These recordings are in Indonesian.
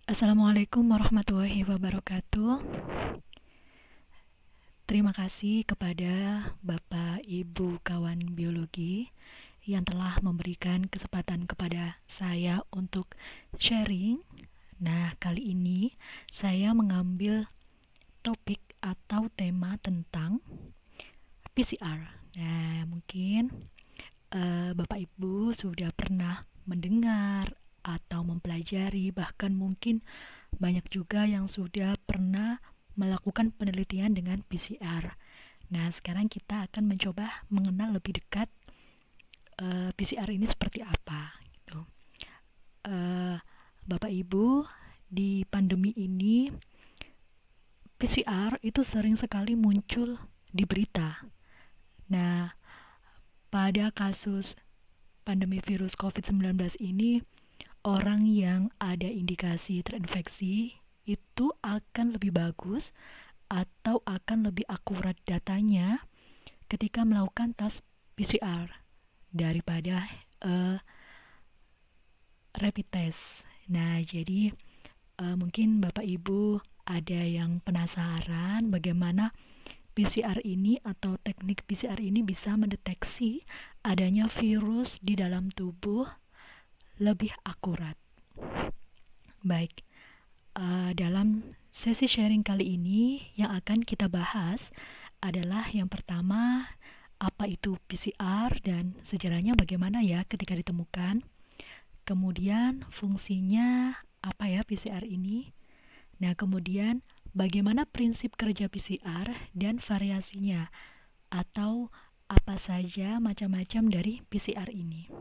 Assalamualaikum warahmatullahi wabarakatuh. Terima kasih kepada Bapak Ibu kawan biologi yang telah memberikan kesempatan kepada saya untuk sharing. Nah, kali ini saya mengambil topik atau tema tentang PCR. Nah, mungkin Bapak Ibu sudah pernah mendengar atau mempelajari, bahkan mungkin banyak juga yang sudah pernah melakukan penelitian dengan PCR. Nah, sekarang kita akan mencoba mengenal lebih dekat PCR ini seperti apa gitu. Eh, Bapak Ibu, di pandemi ini PCR itu sering sekali muncul di berita. Nah, pada kasus pandemi virus COVID-19 ini, orang yang ada indikasi terinfeksi itu akan lebih bagus atau akan lebih akurat datanya ketika melakukan tes PCR daripada uh, rapid test. Nah, jadi mungkin Bapak Ibu ada yang penasaran bagaimana PCR ini atau teknik PCR ini bisa mendeteksi adanya virus di dalam tubuh lebih akurat. Baik, dalam sesi sharing kali ini yang akan kita bahas adalah yang pertama, apa itu PCR dan sejarahnya bagaimana ya ketika ditemukan. Kemudian fungsinya apa ya PCR ini. Nah, kemudian bagaimana prinsip kerja PCR dan variasinya atau apa saja macam-macam dari PCR ini.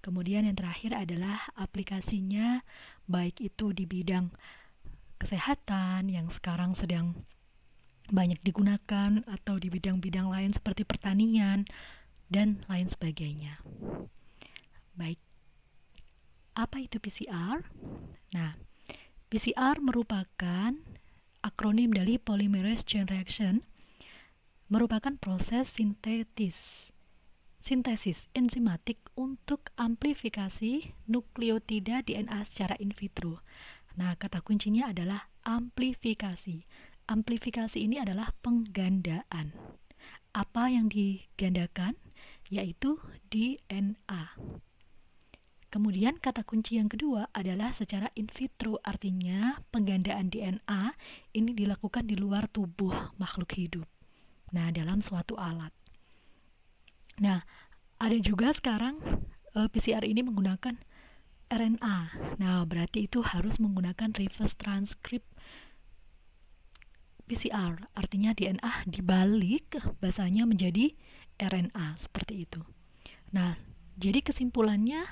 Kemudian yang terakhir adalah aplikasinya, baik itu di bidang kesehatan yang sekarang sedang banyak digunakan atau di bidang-bidang lain seperti pertanian dan lain sebagainya. Baik, apa itu PCR? Nah, PCR merupakan akronim dari Polymerase Chain Reaction, merupakan proses sintesis enzimatik untuk amplifikasi nukleotida DNA secara in vitro. Nah, kata kuncinya adalah amplifikasi. Amplifikasi ini adalah penggandaan. Apa yang digandakan? Yaitu DNA. Kemudian kata kunci yang kedua adalah secara in vitro, artinya penggandaan DNA ini dilakukan di luar tubuh makhluk hidup. Nah, dalam suatu alat. Nah, ada juga sekarang PCR ini menggunakan RNA. Nah, berarti itu harus menggunakan reverse transcript PCR, artinya DNA dibalik bahasanya menjadi RNA, seperti itu. Nah, jadi kesimpulannya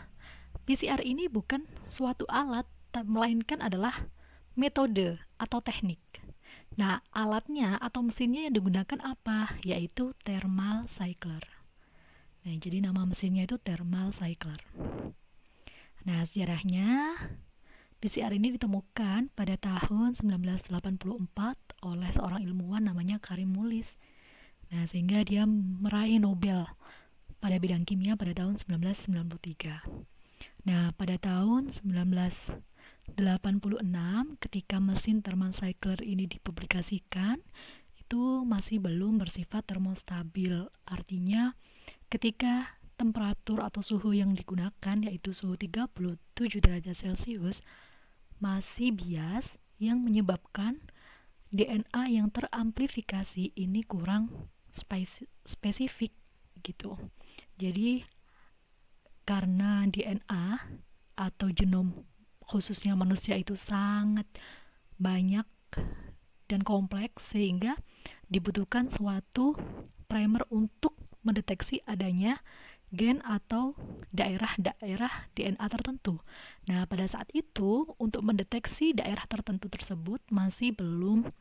PCR ini bukan suatu alat, melainkan adalah metode atau teknik. Nah, alatnya atau mesinnya yang digunakan apa? Yaitu thermal cycler. Nah, jadi nama mesinnya itu thermal cycler. Nah, sejarahnya PCR ini ditemukan pada tahun 1984 oleh seorang ilmuwan namanya Karim Mullis. Nah, sehingga dia meraih Nobel pada bidang kimia pada tahun 1993. Nah, pada tahun 1986 ketika mesin thermal cycler ini dipublikasikan, itu masih belum bersifat termostabil. Artinya ketika temperatur atau suhu yang digunakan yaitu suhu 37 derajat Celcius masih bias yang menyebabkan DNA yang teramplifikasi ini kurang spesifik gitu. Jadi karena DNA atau genom khususnya manusia itu sangat banyak dan kompleks sehingga dibutuhkan suatu primer untuk mendeteksi adanya gen atau daerah-daerah DNA tertentu. Nah, pada saat itu untuk mendeteksi daerah tertentu tersebut masih belum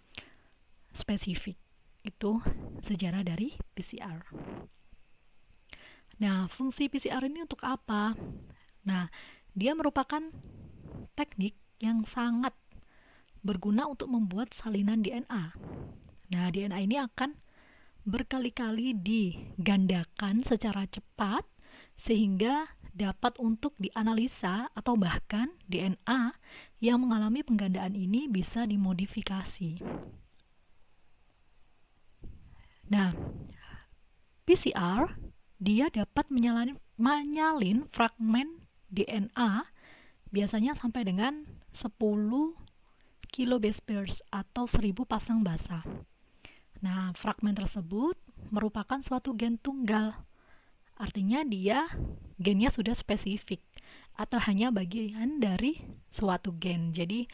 spesifik. Itu sejarah dari PCR. Nah, fungsi PCR ini untuk apa? Nah, dia merupakan teknik yang sangat berguna untuk membuat salinan DNA. Nah, DNA ini akan berkali-kali digandakan secara cepat sehingga dapat untuk dianalisa atau bahkan DNA yang mengalami penggandaan ini bisa dimodifikasi. Nah, PCR dia dapat menyalin fragmen DNA biasanya sampai dengan 10 kilobase pairs atau 1000 pasang basa. Nah, fragmen tersebut merupakan suatu gen tunggal. Artinya gennya sudah spesifik atau hanya bagian dari suatu gen. Jadi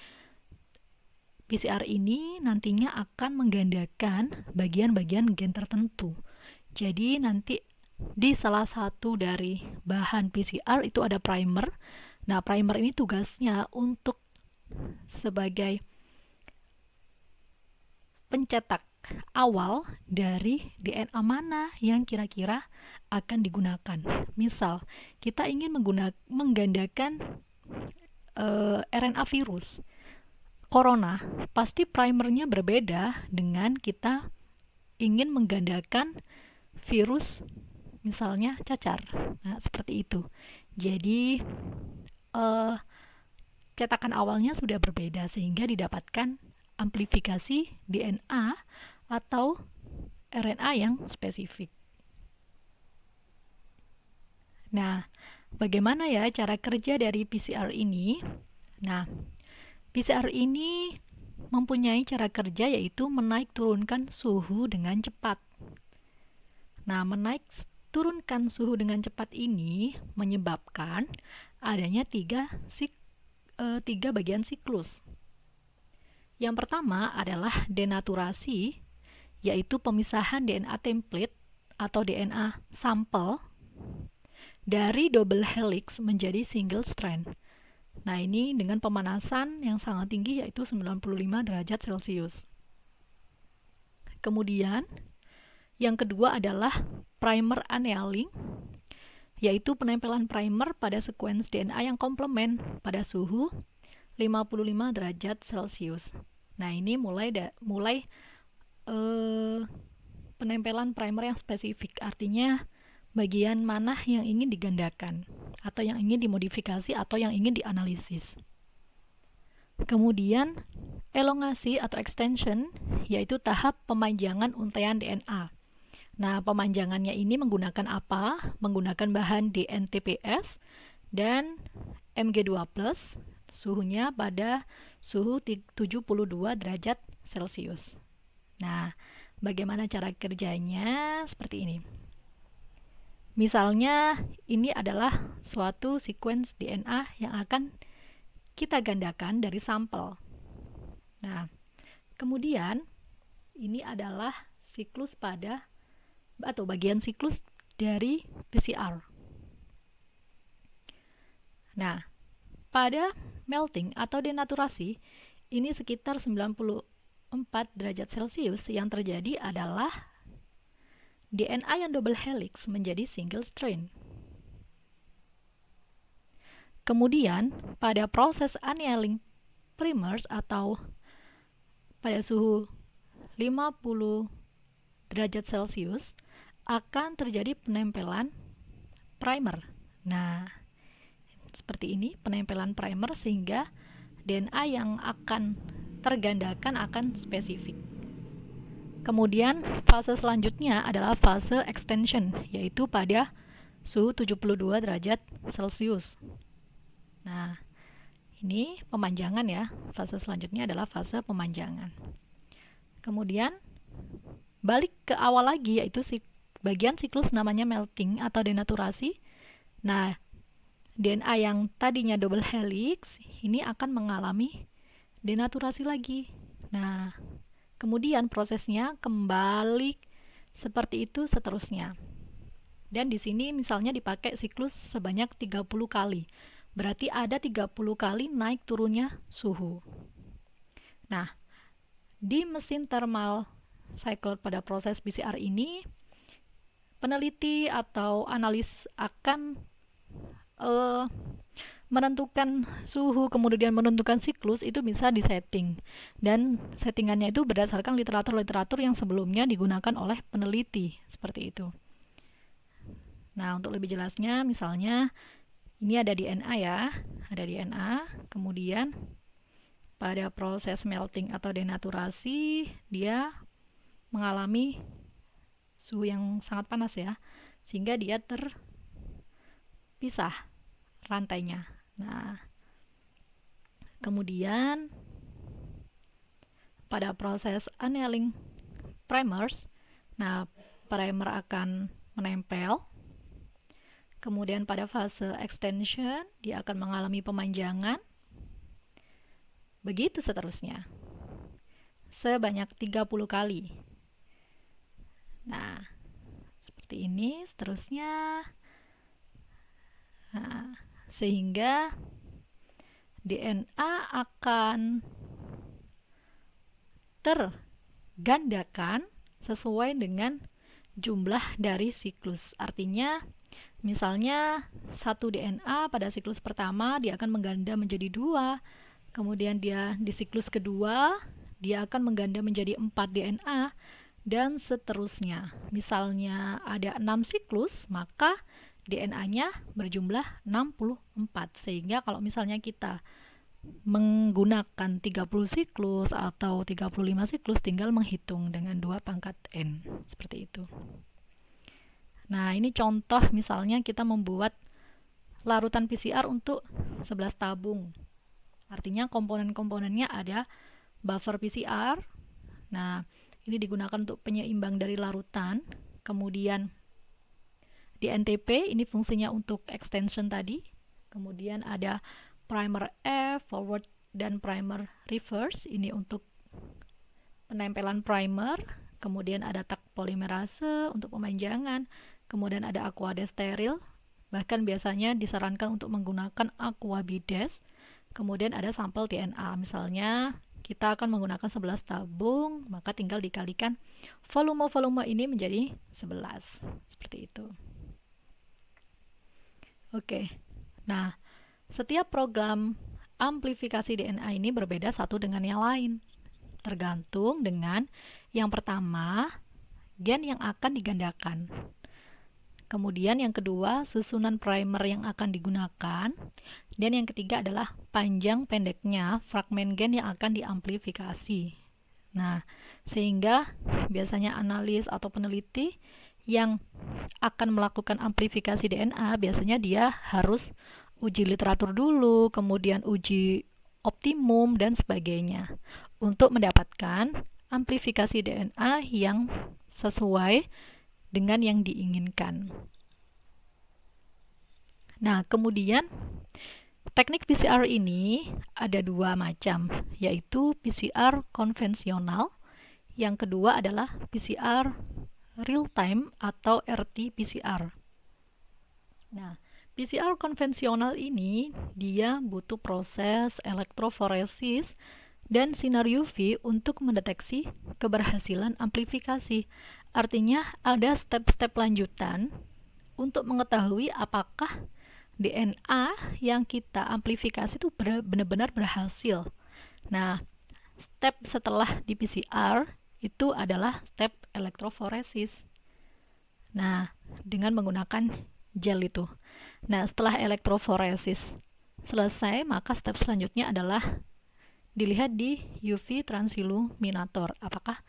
PCR ini nantinya akan menggandakan bagian-bagian gen tertentu. Jadi nanti di salah satu dari bahan PCR itu ada primer. Nah, primer ini tugasnya untuk sebagai pencetak awal dari DNA mana yang kira-kira akan digunakan. Misal, kita ingin menggandakan RNA virus corona, pasti primernya berbeda dengan kita ingin menggandakan virus misalnya cacar. Nah, seperti itu. Jadi cetakan awalnya sudah berbeda sehingga didapatkan amplifikasi DNA atau RNA yang spesifik. Nah, bagaimana ya cara kerja dari PCR ini? Nah, PCR ini mempunyai cara kerja yaitu menaik turunkan suhu dengan cepat. Nah, menaik turunkan suhu dengan cepat ini menyebabkan adanya tiga bagian siklus. Yang pertama adalah denaturasi, yaitu pemisahan DNA template atau DNA sampel dari double helix menjadi single strand. Nah, ini dengan pemanasan yang sangat tinggi yaitu 95 derajat Celcius. Kemudian, yang kedua adalah primer annealing, yaitu penempelan primer pada sekuens DNA yang komplement pada suhu 55 derajat Celcius. Nah, ini mulai penempelan primer yang spesifik, artinya bagian mana yang ingin digandakan atau yang ingin dimodifikasi atau yang ingin dianalisis. Kemudian elongasi atau extension, yaitu tahap pemanjangan untaian DNA. Nah, pemanjangannya ini menggunakan apa? Menggunakan bahan DNTPS dan Mg2+, suhunya pada suhu 72 derajat Celcius. Nah, bagaimana cara kerjanya? Seperti ini. Misalnya, ini adalah suatu sequence DNA yang akan kita gandakan dari sampel. Nah, kemudian ini adalah siklus atau bagian siklus dari PCR. Nah, pada melting atau denaturasi, ini sekitar 94 derajat Celcius yang terjadi adalah DNA yang double helix menjadi single strand. Kemudian, pada proses annealing primers atau pada suhu 50 derajat Celcius akan terjadi penempelan primer. Nah, seperti ini penempelan primer sehingga DNA yang akan tergandakan akan spesifik. Kemudian fase selanjutnya adalah fase extension, yaitu pada suhu 72 derajat Celcius. Nah, ini pemanjangan ya. Fase selanjutnya adalah fase pemanjangan. Kemudian balik ke awal lagi, yaitu bagian siklus namanya melting atau denaturasi. Nah, DNA yang tadinya double helix ini akan mengalami denaturasi lagi. Nah, kemudian prosesnya kembali seperti itu seterusnya. Dan di sini misalnya dipakai siklus sebanyak 30 kali. Berarti ada 30 kali naik turunnya suhu. Nah, di mesin thermal cycle pada proses PCR ini, peneliti atau analis akan menentukan suhu, kemudian menentukan siklus itu bisa disetting. Dan settingannya itu berdasarkan literatur-literatur yang sebelumnya digunakan oleh peneliti, seperti itu. Nah, untuk lebih jelasnya, misalnya Ini ada DNA ya, ada DNA. Kemudian pada proses melting atau denaturasi, dia mengalami suhu yang sangat panas ya, sehingga dia terpisah rantainya. Nah, kemudian pada proses annealing primers, nah primer akan menempel. Kemudian pada fase extension, dia akan mengalami pemanjangan. Begitu seterusnya. Sebanyak 30 kali. Nah, seperti ini seterusnya. Nah, sehingga DNA akan tergandakan sesuai dengan jumlah dari siklus. Artinya, misalnya satu DNA pada siklus pertama dia akan mengganda menjadi 2, kemudian dia di siklus kedua dia akan mengganda menjadi 4 DNA, dan seterusnya. Misalnya ada 6 siklus, maka DNA-nya berjumlah 64. Sehingga kalau misalnya kita menggunakan 30 siklus atau 35 siklus, tinggal menghitung dengan 2 pangkat N. Seperti itu. Nah, ini contoh misalnya kita membuat larutan PCR untuk 11 tabung. Artinya komponen-komponennya ada buffer PCR. Nah, ini digunakan untuk penyeimbang dari larutan. Kemudian di NTP ini fungsinya untuk extension tadi. Kemudian ada primer F, forward, dan primer reverse. Ini untuk penempelan primer. Kemudian ada tak polimerase untuk pemanjangan. Kemudian ada aquadesteril. Bahkan biasanya disarankan untuk menggunakan aquabides. Kemudian ada sampel DNA. Misalnya kita akan menggunakan 11 tabung, maka tinggal dikalikan volume-volume ini menjadi 11. Seperti itu. Oke. Nah, setiap program amplifikasi DNA ini berbeda satu dengan yang lain. Tergantung dengan yang pertama, gen yang akan digandakan. Kemudian yang kedua, susunan primer yang akan digunakan. Dan yang ketiga adalah panjang pendeknya fragmen gen yang akan diamplifikasi. Nah, sehingga biasanya analis atau peneliti yang akan melakukan amplifikasi DNA, biasanya dia harus uji literatur dulu, kemudian uji optimum, dan sebagainya, untuk mendapatkan amplifikasi DNA yang sesuai dengan yang diinginkan. Nah, kemudian teknik PCR ini ada 2 macam, yaitu PCR konvensional. Yang kedua adalah PCR real time atau RT-PCR. Nah, PCR konvensional ini dia butuh proses elektroforesis dan sinar UV untuk mendeteksi keberhasilan amplifikasi. Artinya ada step-step lanjutan untuk mengetahui apakah DNA yang kita amplifikasi itu benar-benar berhasil. Nah, step setelah di PCR itu adalah step elektroforesis. Nah, dengan menggunakan gel itu. Nah, setelah elektroforesis selesai, maka step selanjutnya adalah dilihat di UV transiluminator. Apakah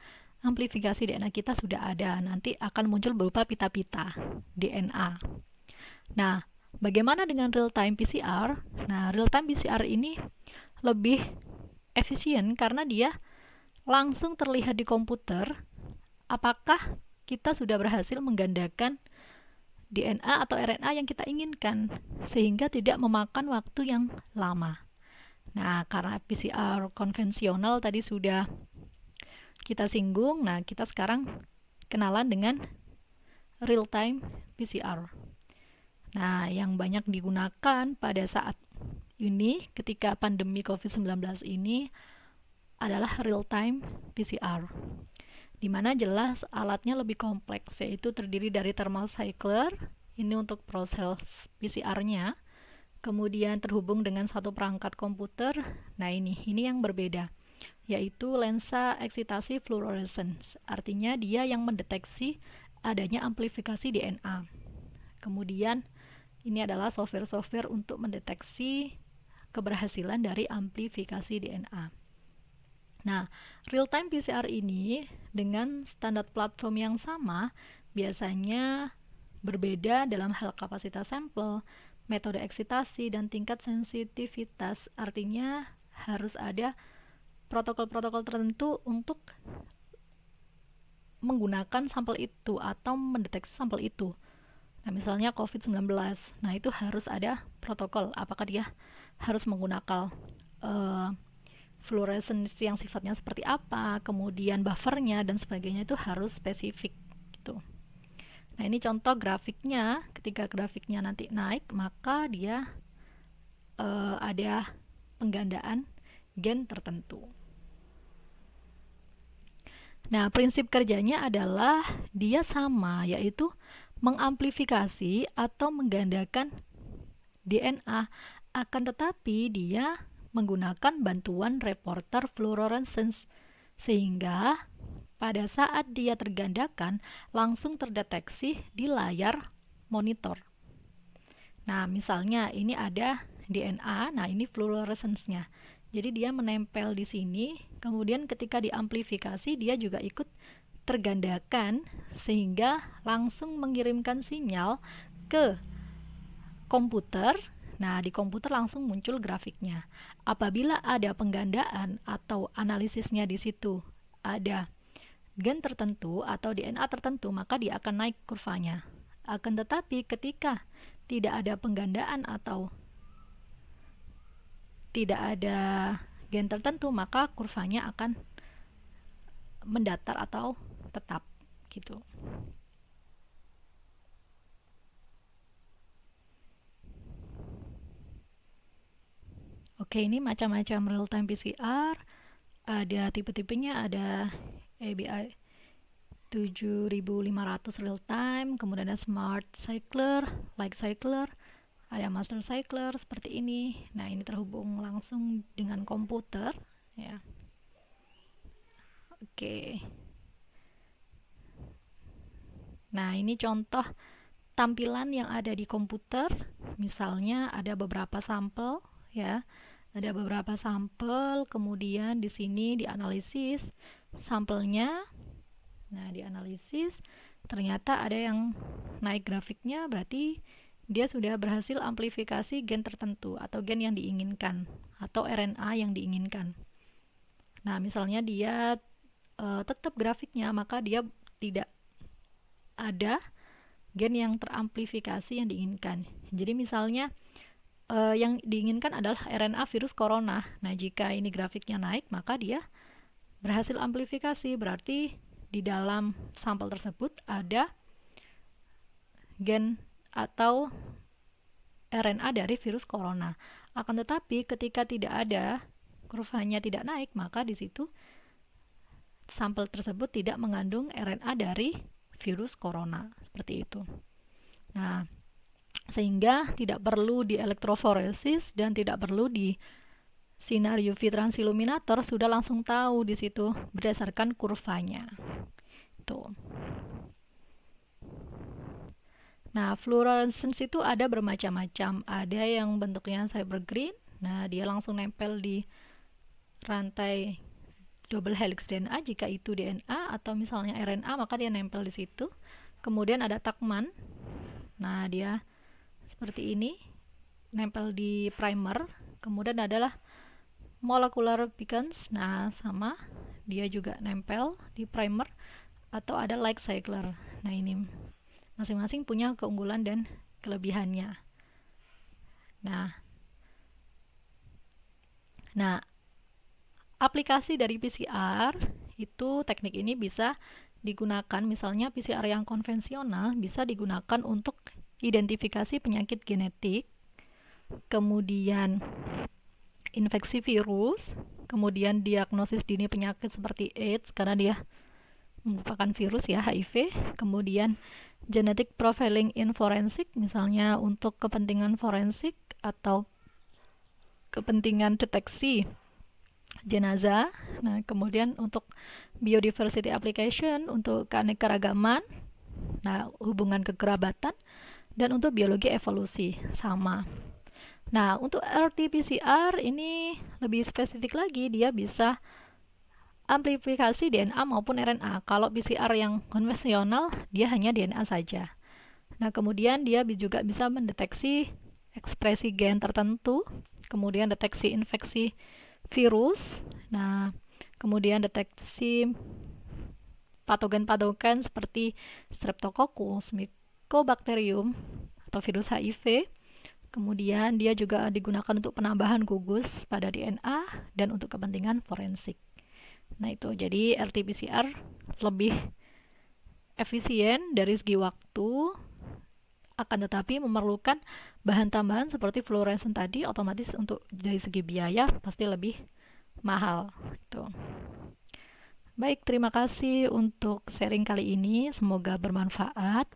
amplifikasi DNA kita sudah ada? Nanti akan muncul berupa pita-pita DNA. Nah, bagaimana dengan real-time PCR? Nah, real-time PCR ini lebih efisien karena dia langsung terlihat di komputer apakah kita sudah berhasil menggandakan DNA atau RNA yang kita inginkan, sehingga tidak memakan waktu yang lama. Nah, karena PCR konvensional tadi sudah kita singgung, nah kita sekarang kenalan dengan real-time PCR. Nah, yang banyak digunakan pada saat ini ketika pandemi COVID-19 ini adalah real-time PCR, di mana jelas alatnya lebih kompleks, yaitu terdiri dari thermal cycler, ini untuk proses PCR-nya, kemudian terhubung dengan satu perangkat komputer. Nah, ini yang berbeda, yaitu lensa eksitasi fluorescence. Artinya dia yang mendeteksi adanya amplifikasi DNA. Kemudian Ini adalah software-software untuk mendeteksi keberhasilan dari amplifikasi DNA. Nah, real-time PCR ini dengan standar platform yang sama biasanya berbeda dalam hal kapasitas sampel, metode eksitasi, dan tingkat sensitivitas. Artinya harus ada protokol-protokol tertentu untuk menggunakan sampel itu atau mendeteksi sampel itu. Nah, misalnya COVID-19. Nah, itu harus ada protokol. Apakah dia harus menggunakan fluorescence yang sifatnya seperti apa, kemudian buffernya dan sebagainya itu harus spesifik gitu. Nah, ini contoh grafiknya. Ketika grafiknya nanti naik, maka dia ada penggandaan gen tertentu. Nah, prinsip kerjanya adalah dia sama, yaitu mengamplifikasi atau menggandakan DNA, akan tetapi dia menggunakan bantuan reporter fluorescence, sehingga pada saat dia tergandakan langsung terdeteksi di layar monitor. Nah, misalnya ini ada DNA, nah ini fluorescence-nya. Jadi dia menempel di sini, kemudian ketika diamplifikasi dia juga ikut tergandakan sehingga langsung mengirimkan sinyal ke komputer. Nah, di komputer langsung muncul grafiknya. Apabila ada penggandaan atau analisisnya di situ ada gen tertentu atau DNA tertentu, maka dia akan naik kurvanya. Akan tetapi ketika tidak ada penggandaan atau tidak ada gen tertentu, maka kurvanya akan mendatar atau tetap gitu. Oke, ini macam-macam real-time PCR. Ada tipe-tipenya, ada ABI 7500 real-time, kemudian ada smart cycler, light cycler, ada master cycler seperti ini. Nah, ini terhubung langsung dengan komputer ya. Oke. Nah, ini contoh tampilan yang ada di komputer. Misalnya ada beberapa sampel ya. Ada beberapa sampel, kemudian di sini dianalisis sampelnya. Nah, dianalisis ternyata ada yang naik grafiknya, berarti dia sudah berhasil amplifikasi gen tertentu atau gen yang diinginkan atau RNA yang diinginkan. Nah, misalnya dia tetap grafiknya, maka dia tidak ada gen yang teramplifikasi yang diinginkan. Jadi misalnya yang diinginkan adalah RNA virus corona. Nah, jika ini grafiknya naik, maka dia berhasil amplifikasi, berarti di dalam sampel tersebut ada gen atau RNA dari virus corona. Akan tetapi ketika tidak ada, kurvanya tidak naik, maka di situ sampel tersebut tidak mengandung RNA dari virus corona. Seperti itu. Nah, sehingga tidak perlu di elektroforesis dan tidak perlu di sinar UV transiluminator, sudah langsung tahu di situ berdasarkan kurvanya. Tuh. Nah, fluorescence itu ada bermacam-macam. Ada yang bentuknya cybergreen. Nah, dia langsung nempel di rantai double helix DNA jika itu DNA atau misalnya RNA, maka dia nempel di situ. Kemudian ada Tachman. Nah, dia seperti ini, nempel di primer. Kemudian adalah molecular beacons. Nah, sama, dia juga nempel di primer. Atau ada light cycler. Nah, ini masing-masing punya keunggulan dan kelebihannya. Nah, aplikasi dari PCR itu, teknik ini bisa digunakan, misalnya PCR yang konvensional bisa digunakan untuk identifikasi penyakit genetik, kemudian infeksi virus, kemudian diagnosis dini penyakit seperti AIDS karena dia merupakan virus ya, HIV, kemudian genetic profiling in forensik, misalnya untuk kepentingan forensik atau kepentingan deteksi jenazah. Nah, kemudian untuk biodiversity application, untuk keanekaragaman, nah, hubungan kekerabatan, Dan untuk biologi evolusi sama. Nah, untuk RT-PCR ini lebih spesifik lagi, dia bisa amplifikasi DNA maupun RNA. Kalau PCR yang konvensional, dia hanya DNA saja. Nah, kemudian dia juga bisa mendeteksi ekspresi gen tertentu, kemudian deteksi infeksi virus, nah, kemudian deteksi patogen-patogen seperti Streptococcus, Mycobacterium, atau virus HIV. Kemudian dia juga digunakan untuk penambahan gugus pada DNA dan untuk kepentingan forensik. Nah itu, jadi RT-PCR lebih efisien dari segi waktu, akan tetapi memerlukan bahan tambahan seperti fluoresen tadi, otomatis untuk dari segi biaya pasti lebih mahal. Gitu. Baik, terima kasih untuk sharing kali ini. Semoga bermanfaat.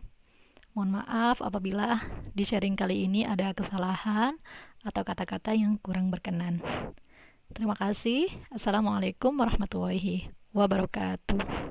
Mohon maaf apabila di sharing kali ini ada kesalahan atau kata-kata yang kurang berkenan. Terima kasih. Assalamualaikum warahmatullahi wabarakatuh.